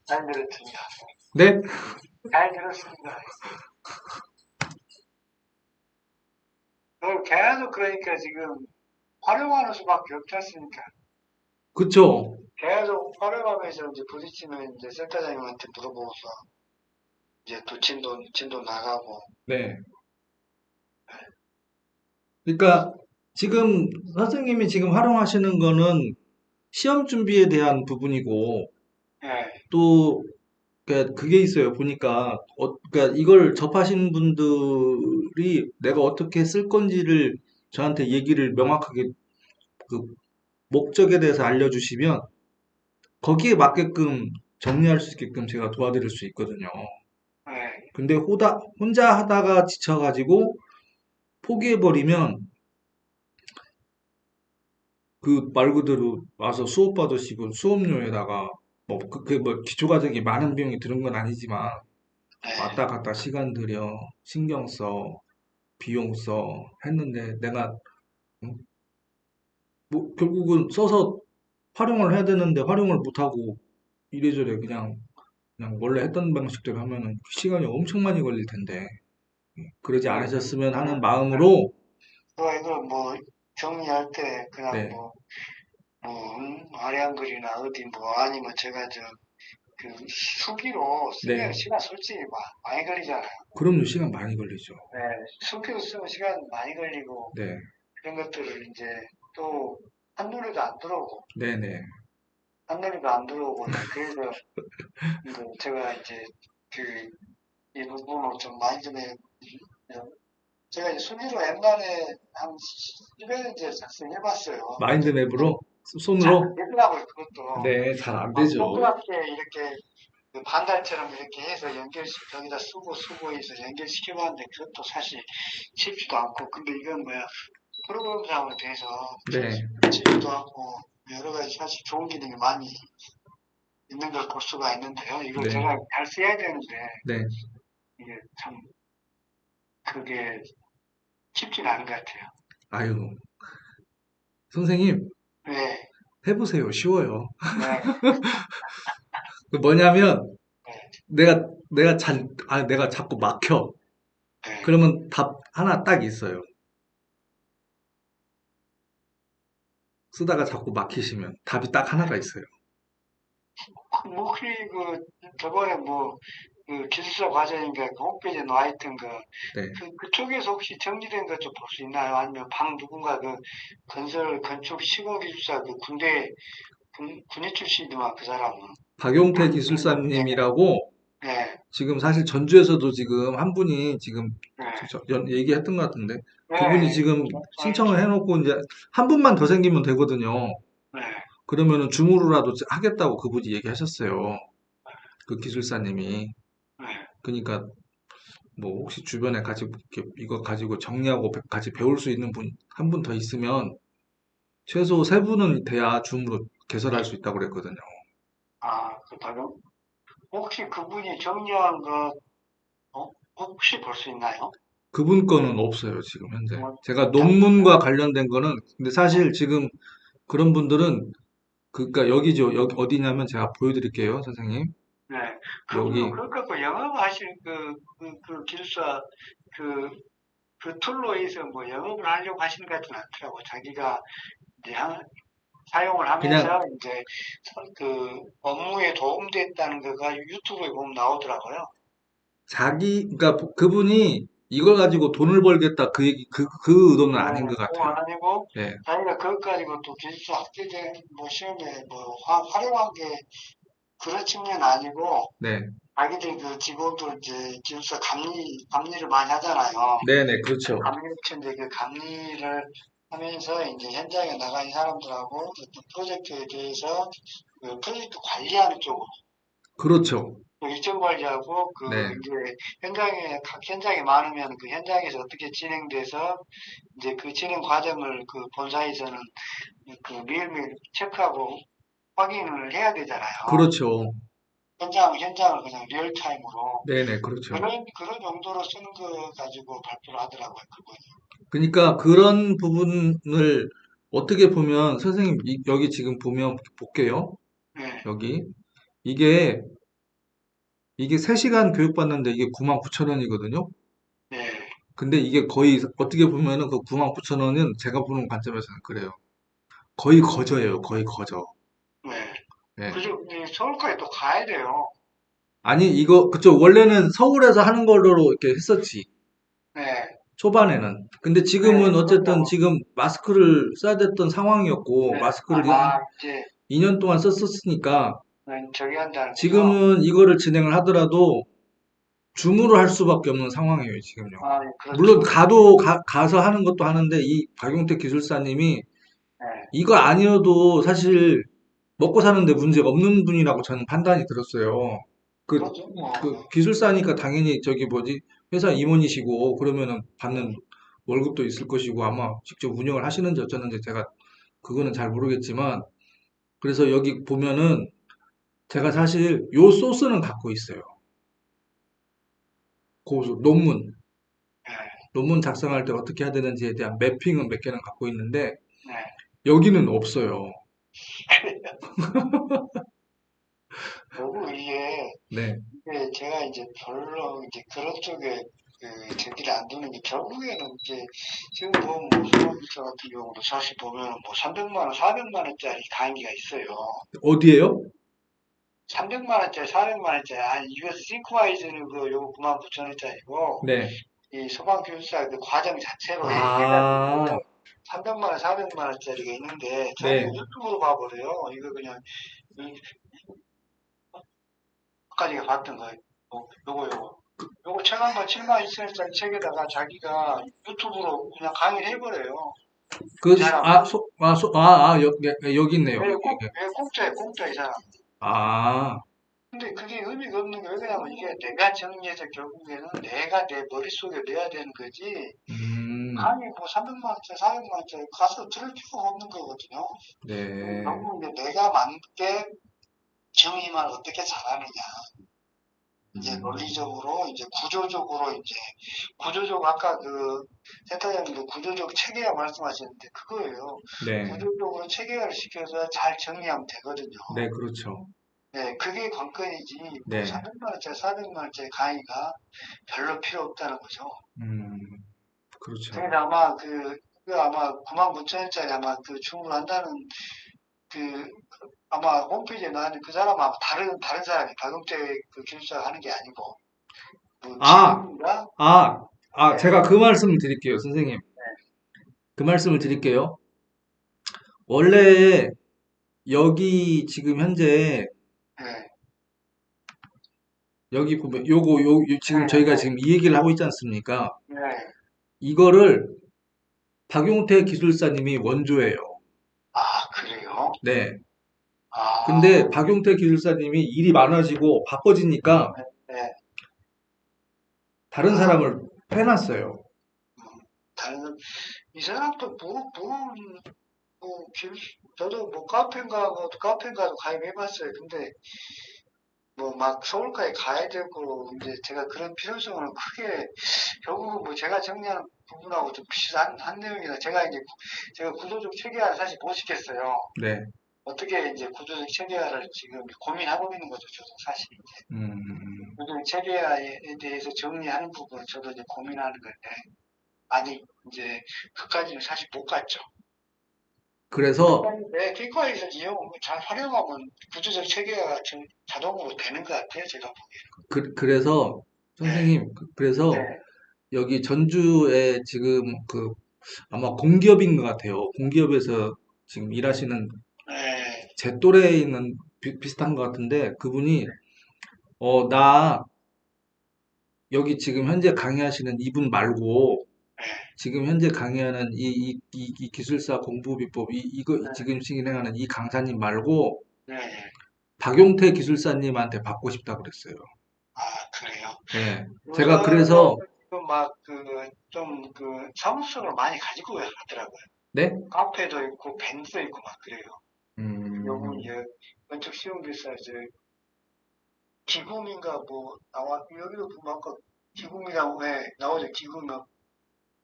잘 들었습니다. 네? 잘 들었습니다. 계속 그러니까 지금 활용하는 수밖에 없지 않습니까? 그쵸? 계속 활용하면서 이제 부딪히면 이제 센터장님한테 물어보고서 이제 또 진도 나가고. 네. 그러니까 지금 선생님이 지금 활용하시는 거는 시험 준비에 대한 부분이고 예, 또 그러니까 그게 있어요. 보니까 그러니까 이걸 접하신 분들이 내가 어떻게 쓸 건지를 저한테 얘기를 명확하게 그 목적에 대해서 알려주시면 거기에 맞게끔 정리할 수 있게끔 제가 도와드릴 수 있거든요. 예, 근데 혼자 하다가 지쳐가지고 포기해버리면 그 말 그대로 와서 수업 받으시고 수업료에다가 뭐 그게 뭐 기초과정이 많은 비용이 드는 건 아니지만 예. 왔다 갔다 시간 들여 신경 써 비용 써 했는데 내가 응? 뭐 결국은 써서 활용을 해야 되는데 활용을 못하고 이래저래 그냥 원래 했던 방식대로 하면은 시간이 엄청 많이 걸릴 텐데 그러지 않으셨으면 하는 마음으로 이거 뭐 정리할 때 그냥 네, 아래한 글이나 어디 뭐 아니면 제가 그 수기로 쓰면 네, 시간 솔직히 많이 걸리잖아요. 그럼요 시간 많이 걸리죠. 네, 수기로 쓰면 시간 많이 걸리고 네, 그런 것들을 이제 또 한눈에도 안 들어오고 네네, 한눈에도 안 들어오고 이제 그래서 제가 이제 이 부분을 좀 많이 좀 제가 이제 수기로 옛날에 한 10여 년째 작성해봤어요. 근데 마인드맵으로 잘 안 손으로 되더라고요, 그것도. 네, 잘 안 막 되죠. 동그랗게 이렇게 그 반달처럼 이렇게 해서 여기다 쓰고 해서 연결시켜봤는데 그것도 사실 쉽지도 않고, 근데 이건 뭐야, 프로그램상으로 돼서 네, 쉽지도 않고, 여러 가지 사실 좋은 기능이 많이 있는 걸 볼 수가 있는데요. 이걸 네, 제가 잘 써야 되는데, 네. 이게 참, 그게 쉽지는 않은 것 같아요. 아유, 선생님 네, 해보세요. 쉬워요. 네, 그 뭐냐면 네, 내가 자꾸 막혀. 네. 그러면 답 하나 딱 있어요. 쓰다가 자꾸 막히시면 답이 딱 하나가 있어요. 혹시 저번에 기술사 과정인가 그 홈페이지에 나와 있던 네. 그쪽에서 혹시 정리된 것 좀 볼 수 있나요? 아니면 누군가 건축 시공기술사 군의 출신이더만 그 사람은. 박용태 네, 기술사님이라고 네, 지금 사실 전주에서도 지금 한 분이 지금 네, 얘기했던 것 같은데 그분이 네, 지금 알죠. 신청을 해놓고 이제 한 분만 더 생기면 되거든요. 네, 그러면은 줌으로라도 하겠다고 그분이 얘기하셨어요. 그 기술사님이. 네. 그러니까 뭐 혹시 주변에 같이 이렇게 이거 가지고 정리하고 같이 배울 수 있는 분 한 분 더 있으면 최소 세 분은 돼야 줌으로 개설할 수 있다고 그랬거든요. 그렇다면 혹시 그분이 정리한 혹시 볼 수 있나요? 그분 거는 없어요, 지금 현재. 뭐, 제가 다, 논문과 관련된 거는 근데 사실 지금 그런 분들은 그러니까 여기죠. 여기 어디냐면 제가 보여드릴게요, 선생님. 네. 그분도 여기 그것 갖고 영업하시는 그 기술사 그, 그 툴로 해서 뭐 영업을 하려고 하시는 것 같지는 않더라고. 자기가 이제 사용을 그냥 하면서 이제 그 업무에 도움됐다는 거가 유튜브에 보면 나오더라고요. 그러니까 그분이 이걸 가지고 돈을 벌겠다 그 얘기, 그 의도는 네, 아닌 것 그건 같아요. 아니고 네, 자기가 그것 가지고 또 기술사 학계제 뭐 시험에 뭐 활용한 게 그런 측면 아니고 네, 자기들 그 직원들 이제 기술사 감리를 많이 하잖아요. 네, 네, 그렇죠. 감리업체인데 그 감리를 하면서 이제 현장에 나간 사람들하고 어떤 프로젝트에 대해서 그 프로젝트 관리하는 쪽으로 그렇죠. 그 일정 관리하고 그 네, 이제 현장에 각 현장이 많으면 그 현장에서 어떻게 진행돼서 이제 그 진행 과정을 그 본사에서는 그 매일매일 체크하고 확인을 해야 되잖아요. 그렇죠. 현장을 그냥 리얼타임으로 네, 네, 그렇죠. 그런 용도로 쓰는 거 가지고 발표를 하더라고요, 그분이. 그러니까 그런 부분을 어떻게 보면 선생님 여기 지금 보면 볼게요. 네, 여기 이게 이게 3시간 교육받는데 이게 99,000원이거든요. 네, 근데 이게 거의 어떻게 보면은 그 99,000원은 제가 보는 관점에서는 그래요. 거의 거저예요. 거의 거저. 네. 예. 그죠? 이 서울까지 또 가야 돼요. 아니 이거 그쵸. 원래는 서울에서 하는 걸로 이렇게 했었지. 네, 초반에는. 근데 네, 지금은 어쨌든 그렇다고. 지금 마스크를 써야 됐던 상황이었고 네, 마스크를 한 아, 이제 2년 동안 썼었으니까 저기 한다는 거죠. 지금은 이거를 진행을 하더라도 줌으로 할 수밖에 없는 상황이에요, 지금요. 아, 물론 그렇죠. 가서 하는 것도 하는데 이 박용택 기술사님이 네, 이거 아니어도 사실 먹고 사는데 문제가 없는 분이라고 저는 판단이 들었어요. 그, 그렇죠. 뭐, 그 기술사니까 당연히 저기 뭐지 회사 임원이시고 그러면은 받는 월급도 있을 것이고 아마 직접 운영을 하시는지 어쩌는지 제가 그거는 잘 모르겠지만 그래서 여기 보면은 제가 사실 요 소스는 갖고 있어요. 고수 네, 논문 작성할 때 어떻게 해야 되는지에 대한 매핑은 몇 개는 갖고 있는데 네. 여기는 없어요. 그리고 네, 이게 제가 이제 별로 이제 그런 쪽에 그 제기를 안 두는 게 결국에는 이제 지금 뭐 수학기사 같은 경우도 사실 보면 뭐 300만 원, 400만 원짜리 강의가 있어요. 어디에요? 300만 원짜리, 400만 원짜리, US 싱크와이즈는 그 요거 9만 9천 원짜리고 네. 이 소방교육사 그 과정 자체로 아, 해가지고 300만 원, 400만 원짜리가 있는데 저는 네, 유튜브로 봐버려요. 이거 그냥 아까 제가 봤던 거 요거 책 한 권 7만 2천 원짜리 책에다가 자기가 유튜브로 그냥 강의를 해버려요. 이 사람은. 여기 있네요. 왜 여기. 왜 공짜 이 사람. 아, 근데 그게 의미가 없는 게 왜냐면 이게 내가 정리해서 결국에는 내가 내 머릿속에 넣어야 되는 거지. 음, 강의 뭐 300만 원짜리, 400만 원짜리 가서 들을 필요가 없는 거거든요. 네, 결국 이제 내가 맞게 정의만 어떻게 잘하느냐. 이제 음, 논리적으로, 이제 구조적으로, 이제, 구조적, 아까 그, 센터장님도 구조적 체계화 말씀하셨는데, 그거예요. 네, 구조적으로 체계화를 시켜서 잘 정리하면 되거든요. 네, 그렇죠. 네, 그게 관건이지, 뭐, 네, 300만 원짜리, 400만 원짜리 강의가 별로 필요 없다는 거죠. 음, 그렇죠. 그래서 아마 그 아마 9만 9천 원짜리 아마 그 주문한다는 그 아마 홈페이지에 나왔는 그 사람 아마 다른 사람이 박용택 그 기술자 하는 게 아니고 뭐 아, 직원인가? 네, 제가 그 말씀을 드릴게요, 선생님. 그 말씀을 드릴게요. 원래 여기 지금 현재 네, 여기 보면 지금 네, 저희가 지금 이 얘기를 하고 있지 않습니까? 네, 네. 이거를 박용태 기술사님이 원조예요. 아, 그래요? 네. 아, 근데 박용태 기술사님이 일이 많아지고 바빠지니까 네, 네. 다른 아, 사람을 빼놨어요. 음, 다른 이 사람도 저도 뭐 카페인가도 가입해봤어요. 근데 뭐 막 서울까지 가야 되고 이제 제가 그런 필요성은 크게 결국은 뭐 제가 정리하는 부분하고 좀 비슷한 한 내용이라 제가 구조적 체계화를 사실 못 시켰어요. 네. 어떻게 이제 구조적 체계화를 지금 고민하고 있는 거죠. 저도 사실 음, 구조적 체계화에 대해서 정리하는 부분을 저도 이제 고민하는 건데 아직 이제 그까지는 사실 못 갔죠. 그래서, 네, 빅과에서 이용을 잘 활용하면 구조적 체계화가 자동으로 되는 것 같아요. 제가 보기에는. 그래서, 네, 선생님, 그래서 네, 여기 전주에 지금 아마 공기업인 것 같아요. 공기업에서 지금 일하시는 네, 제 또래에 있는 비슷한 것 같은데 그분이 나 여기 지금 현재 강의하시는 이분 말고 지금 현재 강의하는 이 기술사 공부 비법 이거 네, 지금 진행하는 이 강사님 말고 네, 네. 박용태 기술사님한테 받고 싶다 그랬어요. 아, 그래요. 예. 제가 요새는 그래서 지금 막 좀 사무성을 많이 가지고 하더라고요. 네? 카페도 있고 밴드도 있고 막 그래요. 요거 음, 이제 건축 시험 비싸 이제 기금인가 뭐 나와 여기도 보면 아까 기금이라고 왜 나오죠. 기금 막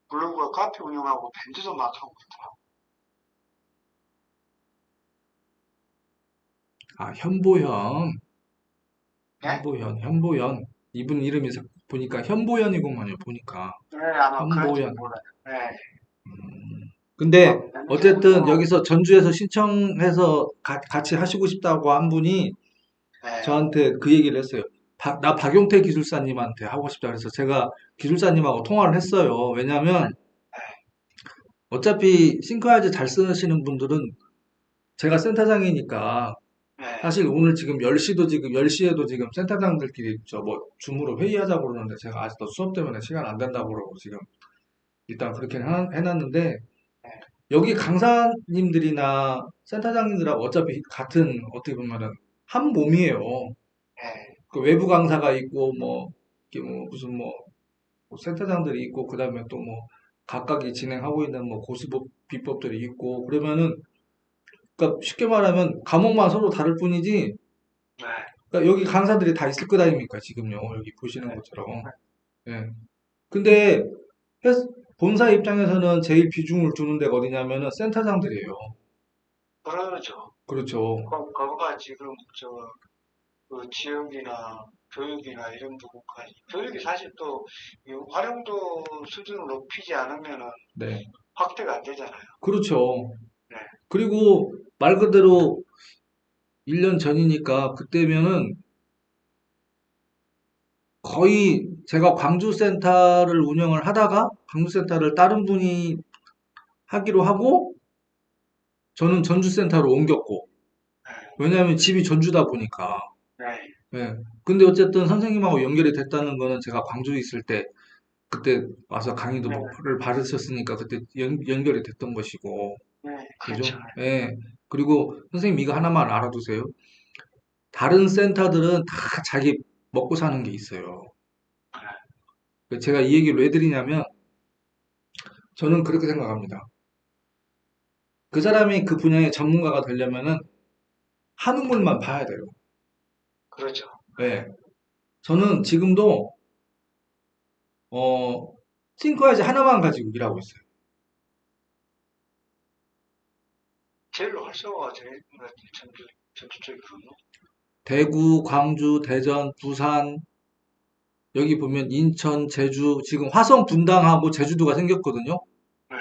블로그가 카페 운영하고 밴드도 막 하고 있더라고. 현보현, 예? 현보현. 이분 이름이 보니까 현보현이구만요, 보니까. 네, 아마 그런지 현보현. 몰라요. 네, 근데 막 밴드 어쨌든 운영하고. 여기서 전주에서 신청해서 같이 하시고 싶다고 한 분이 네, 저한테 그 얘기를 했어요. 나 박용태 기술사님한테 하고 싶다 그래서 제가 기술사님하고 통화를 했어요. 왜냐면 어차피 싱크하이즈 잘 쓰시는 분들은 제가 센터장이니까 네, 사실 오늘 지금 10시도 지금 10시에도 지금 센터장들끼리 저 뭐 줌으로 회의하자고 그러는데 제가 아직도 수업 때문에 시간 안 된다고 그러고 지금 일단 그렇게 해놨는데 네, 여기 강사님들이나 센터장님들하고 어차피 같은 어떻게 보면은 한 몸이에요. 네, 그 외부 강사가 있고 뭐 이렇게 뭐 무슨 뭐 센터장들이 있고 그다음에 또 뭐 각각이 진행하고 있는 뭐 고수법 비법들이 있고 그러면은 그러니까 쉽게 말하면 과목만 서로 다를 뿐이지 네, 그러니까 여기 강사들이 다 있을 거 아닙니까 지금요 여기 보시는 네, 것처럼 네. 예 근데 본사 입장에서는 제일 비중을 두는 데가 어디냐면은 센터장들이에요 그러죠. 그렇죠 거기가 지금 그 지역이나 교육이나 이런 부분까지 교육이 사실 또 이 활용도 수준을 높이지 않으면은 네 확대가 안 되잖아요. 그렇죠 네, 그리고 말 그대로 1년 전이니까 그때면은 거의 제가 광주센터를 운영을 하다가 광주센터를 다른 분이 하기로 하고 저는 전주센터로 옮겼고 왜냐하면 집이 전주다 보니까 네, 예. 근데 어쨌든 선생님하고 연결이 됐다는 거는 제가 광주에 있을 때 그때 와서 강의도 네, 를 받으셨으니까 그때 연결이 됐던 것이고 네, 그렇죠. 그죠? 예. 그리고 선생님 이거 하나만 알아두세요. 다른 센터들은 다 자기 먹고 사는 게 있어요. 제가 이 얘기를 왜 드리냐면 저는 그렇게 생각합니다. 그 사람이 그 분야의 전문가가 되려면은 한 우물만 파야 돼요. 그렇죠. 예. 저는 지금도 싱크와이즈 하나만 가지고 일하고 있어요. 제일 활성화가 제일 전주 쪽이거든요. 대구, 광주, 대전, 부산 여기 보면 인천, 제주 지금 화성 분당하고 제주도가 생겼거든요. 네,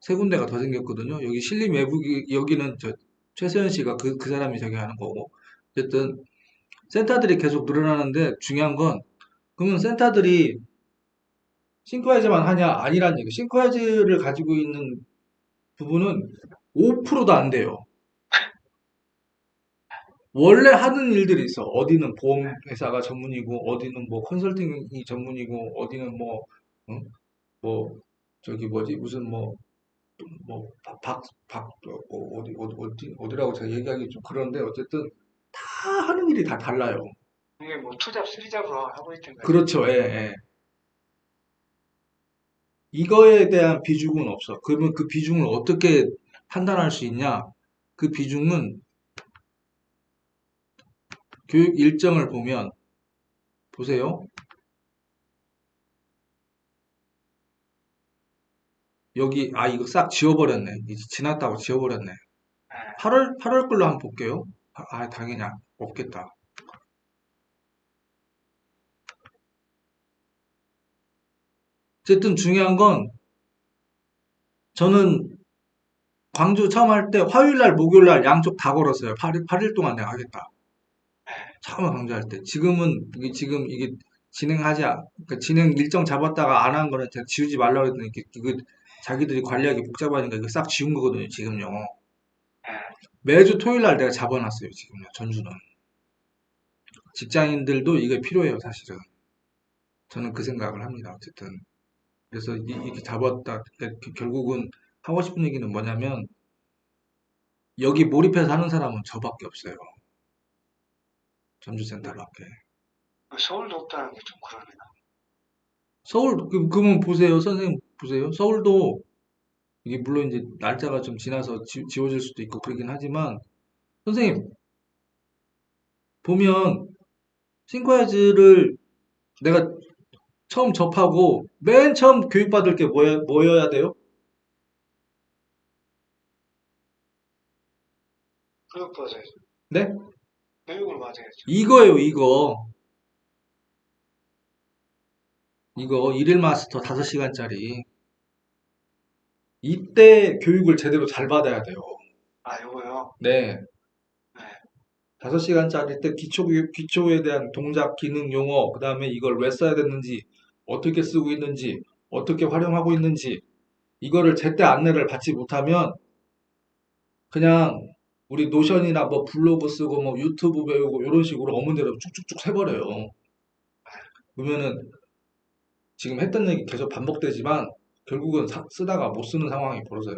세 군데가 더 생겼거든요. 여기 신림 외국이 여기는 저 최세현 씨가 그 사람이 저기 하는 거고. 어쨌든 센터들이 계속 늘어나는데 중요한 건 그러면 센터들이 싱크와이즈만 하냐? 아니란 얘기. 싱크와이즈를 가지고 있는 부분은 5%도 안 돼요. 원래 하는 일들이 있어. 어디는 보험회사가 전문이고, 어디는 뭐 컨설팅이 전문이고, 어디는 뭐, 응? 뭐, 저기 뭐지, 무슨 뭐, 어디라고 제가 얘기하기 좀 그런데, 어쨌든 다 하는 일이 다 달라요. 이게 뭐 투잡, 쓰리잡으로 하고 있던 거죠. 그렇죠, 예, 예. 이거에 대한 비중은 없어. 그러면 그 비중을 어떻게 판단할 수 있냐? 그 비중은 교육 일정을 보면, 보세요. 여기, 이거 싹 지워버렸네. 이제 지났다고 지워버렸네. 8월 걸로 한번 볼게요. 당연히 없겠다. 어쨌든 중요한 건 저는 광주 처음 할 때 화요일 날, 목요일 날 양쪽 다 걸었어요. 8일 동안 내가 하겠다. 처음 광주 할 때. 지금 이게 그러니까 진행 일정 잡았다가 안 한 거는 제가 지우지 말라고 했더니 이거 자기들이 관리하기 복잡하니까 이거 싹 지운 거거든요, 지금요. 매주 토요일 날 내가 잡아놨어요, 지금요, 전주는. 직장인들도 이게 필요해요, 사실은. 저는 그 생각을 합니다, 어쨌든. 그래서 이렇게 잡았다. 결국은 하고 싶은 얘기는 뭐냐면, 여기 몰입해서 하는 사람은 저밖에 없어요. 전주센터밖에. 서울도 없다는 게 좀 그러네요. 그러면 보세요. 선생님 보세요. 서울도 이게 물론 이제 날짜가 좀 지나서 지워질 수도 있고 그러긴 하지만 선생님 보면 싱크와이즈를 내가 처음 접하고 맨 처음 교육받을 게 뭐여야 돼요? 교육 받아야죠. 네? 교육을 받아야죠. 이거예요, 이거. 이거 일일 마스터 5시간짜리. 이때 교육을 제대로 잘 받아야 돼요. 아, 요거요? 네. 네. 5시간짜리 때 기초에 대한 동작, 기능, 용어, 그 다음에 이걸 왜 써야 됐는지, 어떻게 쓰고 있는지, 어떻게 활용하고 있는지, 이거를 제때 안내를 받지 못하면 그냥 우리 노션이나 뭐 블로그 쓰고 뭐 유튜브 배우고 이런 식으로 어문대로 쭉쭉쭉 세버려요. 그러면은 지금 했던 얘기 계속 반복되지만 결국은 쓰다가 못 쓰는 상황이 벌어져요.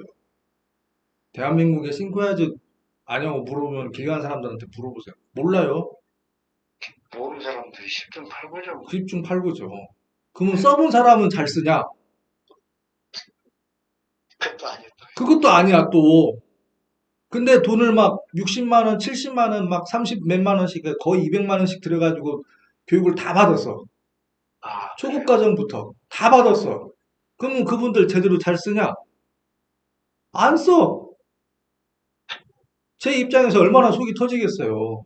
대한민국의 싱크야즈 아냐고 물어보면 길 가는 사람들한테 물어보세요. 몰라요. 모르는 사람들이 10중 8구죠. 9중 8구죠. 그러면 써본 사람은 잘 쓰냐? 그것도 아니었다. 그것도 아니야 또. 근데 돈을 막 60만 원, 70만 원, 막 30 몇만 원씩 거의 200만 원씩 들여가지고 교육을 다 받았어. 아, 초급 과정부터 다 받았어. 그러면 그분들 제대로 잘 쓰냐? 안 써. 제 입장에서 얼마나 속이 터지겠어요.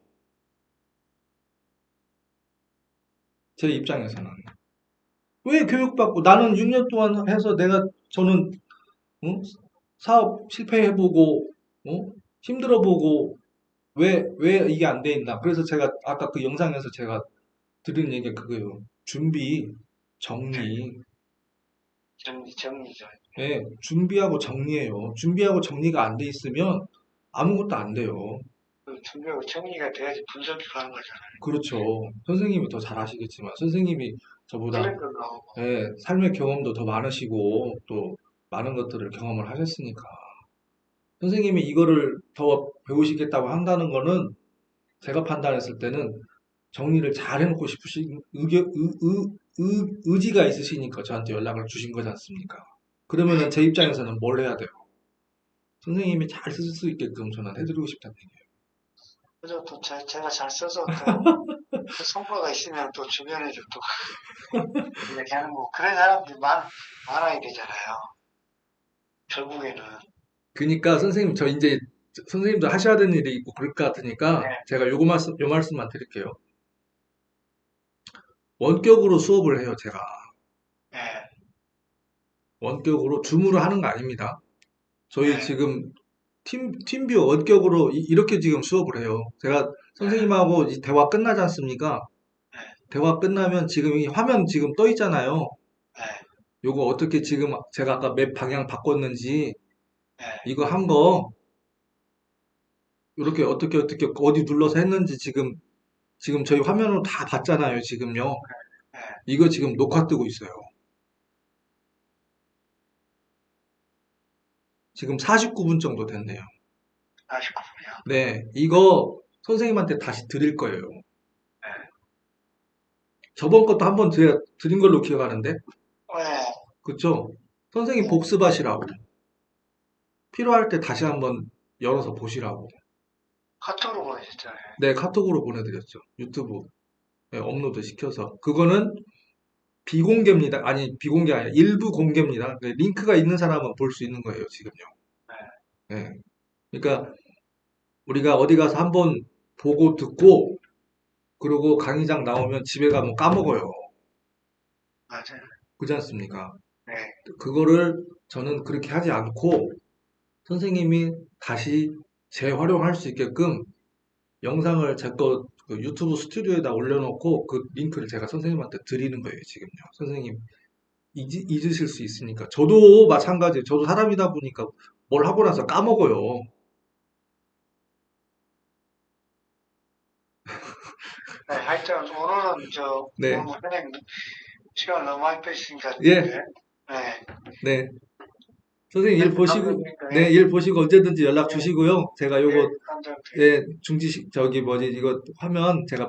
제 입장에서는. 왜 교육받고 나는 6년 동안 해서 저는 응? 사업 실패해보고 어? 힘들어보고 왜 이게 안 돼 있나? 그래서 제가 아까 그 영상에서 제가 드린 얘기가 그거예요. 준비, 정리. 정리죠. 예, 준비하고 정리예요. 준비하고 정리가 안 돼 있으면 아무것도 안 돼요. 그 준비하고 정리가 돼야지 분석이 가는 거잖아요. 그렇죠. 선생님이 더 잘 아시겠지만 선생님이 저보다 플랜도 나오고. 예, 삶의 경험도 더 많으시고 또 많은 것들을 경험을 하셨으니까 선생님이 이거를 더 배우시겠다고 한다는 거는 제가 판단했을 때는 정리를 잘 해놓고 싶으신 의지가 있으시니까 저한테 연락을 주신 거지 않습니까? 그러면은 제 입장에서는 뭘 해야 돼요? 선생님이 잘 쓸 수 있게끔 저는 해드리고 싶다는 얘기예요. 그래서 또 제가 잘 써서 또 그 성과가 있으면 또 주변에도 또 얘기하는 거. 그런 사람들이 많아야 되잖아요. 결국에는. 그러니까 선생님 저 이제 선생님도 하셔야 되는 일이 있고 그럴 것 같으니까 네, 제가 요 말씀만 드릴게요. 원격으로 수업을 해요, 제가. 네, 원격으로 줌으로 하는 거 아닙니다. 저희 네, 지금 팀뷰 원격으로 렇게 지금 수업을 해요. 제가 네, 선생님하고 이 대화 끝나지 않습니까? 네, 대화 끝나면 지금 이 화면 지금 떠 있잖아요. 네, 요거 어떻게 지금 제가 아까 맵 방향 바꿨는지 네, 이거 한 거 이렇게 어떻게 어디 눌러서 했는지 지금 저희 화면으로 다 봤잖아요, 지금요. 네. 이거 지금 녹화 뜨고 있어요. 지금 49분 정도 됐네요. 49분이요. 네, 이거 선생님한테 다시 드릴 거예요. 네, 저번 것도 한번 드린 걸로 기억하는데, 네, 그쵸? 선생님 네. 복습하시라고. 필요할 때 다시 한번 열어서 보시라고. 카톡으로 보내셨잖아요. 네, 카톡으로 보내드렸죠. 유튜브에 업로드 시켜서. 그거는 비공개입니다. 아니, 비공개 아니라 일부 공개입니다. 네, 링크가 있는 사람은 볼 수 있는 거예요, 지금요. 네, 네. 그러니까 우리가 어디 가서 한번 보고 듣고, 그리고 강의장 나오면 집에 가면 까먹어요. 맞아요. 그렇지 않습니까? 네. 그거를 저는 그렇게 하지 않고, 선생님이 다시 재활용할 수 있게끔 영상을 제 거 유튜브 스튜디오에다 올려놓고 그 링크를 제가 선생님한테 드리는 거예요, 지금요. 선생님 잊으실 수 있으니까. 저도 마찬가지예요. 저도 사람이다 보니까 뭘 하고 나서 까먹어요. 네, 하여튼 오늘은 네, 오늘 선생님 시간 너무 많이 뺐으니까 예, 네, 네, 네. 선생님 일 보시고, 감사드립니다. 네, 예, 일 보시고 언제든지 연락 예, 주시고요. 제가 예, 요거, 감사드립니다. 예, 중지식, 저기 뭐지, 이거 화면 제가